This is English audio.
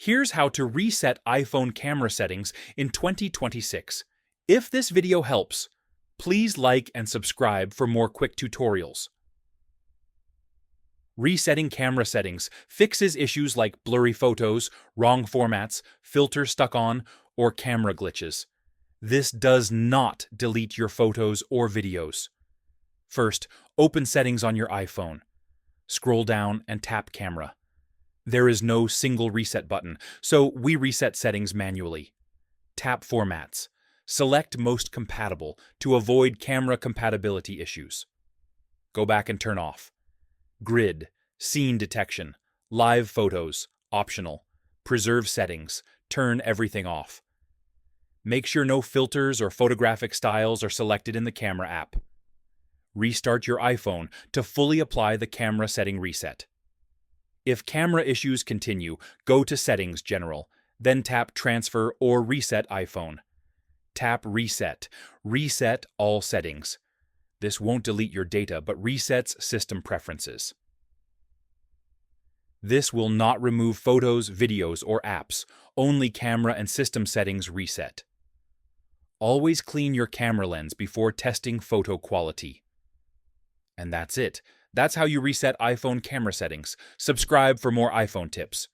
Here's how to reset iPhone camera settings in 2026. If this video helps, please like and subscribe for more quick tutorials. Resetting camera settings fixes issues like blurry photos, wrong formats, filters stuck on, or camera glitches. This does not delete your photos or videos. First, open Settings on your iPhone. Scroll down and tap Camera. There is no single reset button, so we reset settings manually. Tap Formats. Select Most Compatible to avoid camera compatibility issues. Go back and turn off. Grid, Scene Detection, Live Photos, optional. Preserve settings, turn everything off. Make sure no filters or photographic styles are selected in the camera app. Restart your iPhone to fully apply the camera setting reset. If camera issues continue, go to Settings General, then tap Transfer or Reset iPhone. Tap Reset. Reset all settings. This won't delete your data, but resets system preferences. This will not remove photos, videos, or apps. Only camera and system settings reset. Always clean your camera lens before testing photo quality. And that's it. That's how you reset iPhone camera settings. Subscribe for more iPhone tips.